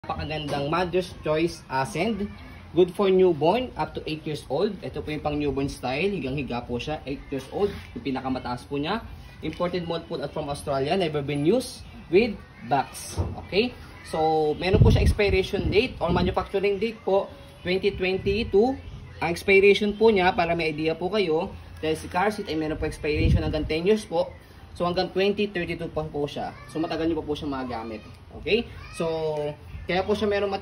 Napakagandang Mother's Choice Ascend. Good for newborn up to 8 years old. Ito po yung pang newborn style. Higang-higa po siya. 8 years old. Yung pinakamataas po niya. Imported mold po at from Australia. Never been used with box. Okay? So, meron po siya expiration date or manufacturing date po 2022. Ang expiration po niya, para may idea po kayo, dahil si car seat ay meron po expiration hanggang 10 years po. So, hanggang 2032 pa po siya. So, matagal niyo pa po siya magamit. Okay? So, kaya po siya meron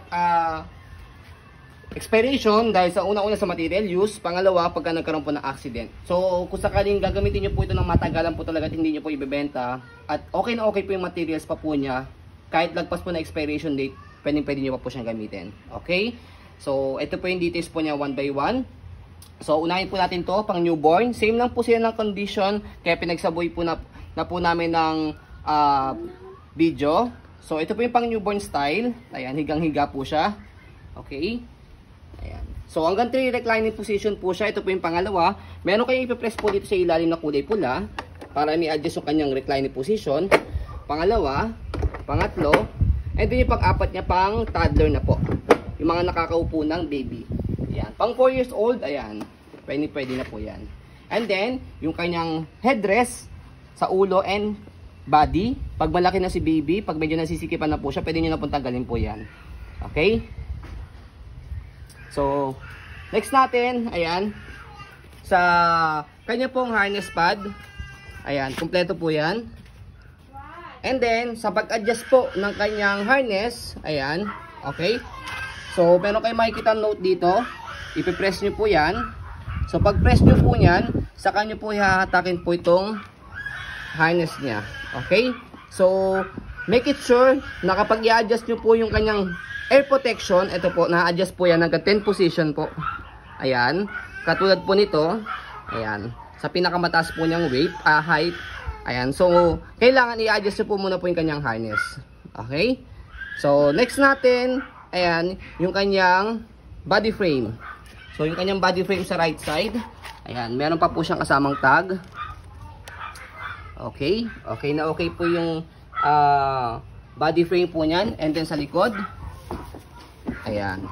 expiration dahil sa una-una sa material use, pangalawa pagka nagkaroon po ng accident. So kung sakaling gagamitin niyo po ito ng matagalan po talaga at hindi niyo po ibebenta at okay na okay po yung materials pa po niya, kahit lagpas po na expiration date, pwede niyo pa po siyang gamitin. Okay? So ito po yung details po niya one by one. So unahin po natin to pang newborn. Same lang po sila ng condition, kaya pinagsaboy po na po namin ng video. So, ito po yung pang newborn style. Ayan, higang-higa po siya. Okay. Ayan. So, hanggang 3 reclining position po siya. Ito po yung pangalawa. Meron kayong ipipress po dito sa ilalim na kulay pula para i-adjust yung kanyang reclining position. Pangalawa, pangatlo, and then yung pang-apat niya pang toddler na po. Yung mga nakakaupo ng baby. Ayan. Pang 4 years old, ayan. Pwede na po yan. And then, yung kanyang headrest sa ulo and body. Pag malaki na si baby, pag medyo nasisikipan na po siya, pwede nyo na pong tanggalin po yan. Okay? So, next natin, ayan, sa kanya pong harness pad, ayan, kumpleto po yan. And then, sa pag-adjust po ng kanyang harness, ayan, okay? So, meron kayo makikita note dito, ipipress nyo po yan. So, pag-press nyo po yan, saka nyo po hahatakin po itong harness niya. Okay? So, make it sure na kapag i-adjust nyo po yung kanyang air protection, ito po, na-adjust po yan hanggang 10 position po. Ayan. Katulad po nito, ayan, sa pinakamataas po niyang height. Ayan. So, kailangan i-adjust nyo po muna po yung kanyang harness. Okay? So, next natin, ayan, yung kanyang body frame. So, yung kanyang body frame sa right side, ayan, meron pa po siyang kasamang tag. Okay, okay na okay po yung body frame po niyan. And then sa likod, ayan.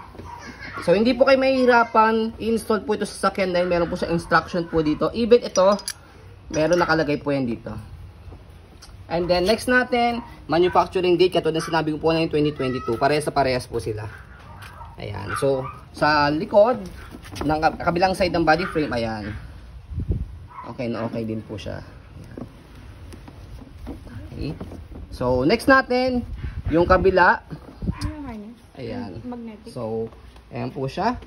So hindi po kayo mahihirapan i-install po ito sa sasakyan dahil meron po sa instruction po dito. Even ito, meron nakalagay po yan dito. And then next natin, manufacturing date, katulad na sinabi ko po na yung 2022. Parehas po sila. Ayan. So sa likod, ng kabilang side ng body frame, ayan. Okay na okay din po siya. Okay. So, next natin, yung kabila. Ayan. Magnetic. So, ayan po siya.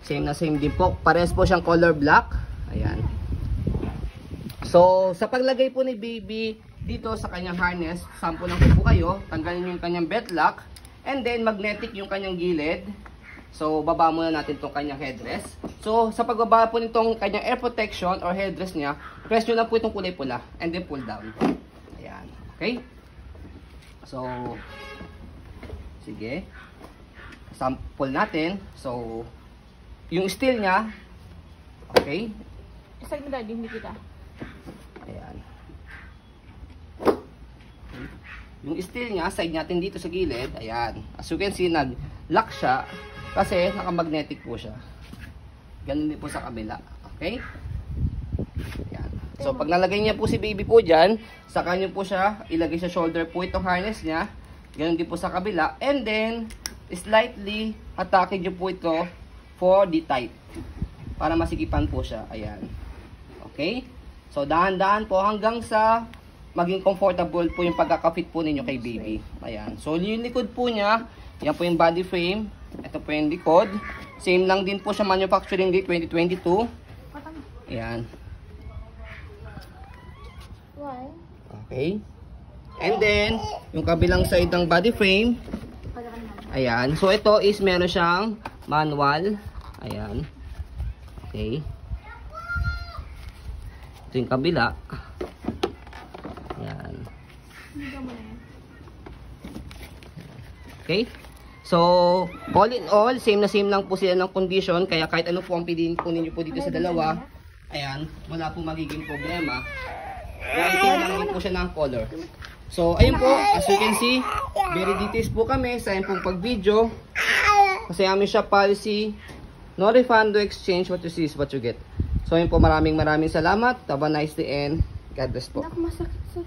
Same na same din po. Parehas po siyang color black. Ayan. So, sa paglagay po ni baby dito sa kanyang harness, sample lang po kayo. Tanggalin yung kanyang belt lock. And then, magnetic yung kanyang gilid. So, baba muna natin itong kanyang headrest. So, sa pagbaba po nitong kanyang air protection or headrest niya, press nyo lang po itong kulay pula. And then, pull down. Okay? So, sige. Sample natin. So, yung steel niya, okay? Side mo daddy, hindi kita. Ayan. Yung steel niya, side natin dito sa gilid, ayan. As you can see, nag-lock siya kasi naka-magnetic po siya. Ganun din po sa kabila. Okay? Ayan. So, pag nalagay niya po si baby po dyan, saka nyo po siya, ilagay sa shoulder po itong harness niya. Ganun din po sa kabila. And then, slightly hatakin nyo po ito for the tight. Para masikipan po siya. Ayan. Okay? So, dahan-dahan po hanggang sa maging comfortable po yung pagkakafit po ninyo kay baby. Ayan. So, yung likod po niya, yan po yung body frame. Ito po yung likod. Same lang din po siya, manufacturing date 2022. Ayan. Okay. And then, yung kabilang side ng body frame. Ayan. So, ito is meron siyang manual. Ayan. Okay. Ito yung kabila. Ayan. Okay. So, all in all, same na same lang po sila ng condition. Kaya kahit ano po ang piliin po ninyo po dito sa dalawa, ayan, wala po magiging problema. Kaya lang din po siya ng color. So, ayun po, as you can see, very details po kami sa ayun pong pag-video. Kasi aming shop policy, no refund, no exchange, what you see is what you get. So, ayun po, maraming salamat. Have a nice day and God bless po. Nak, masakit sa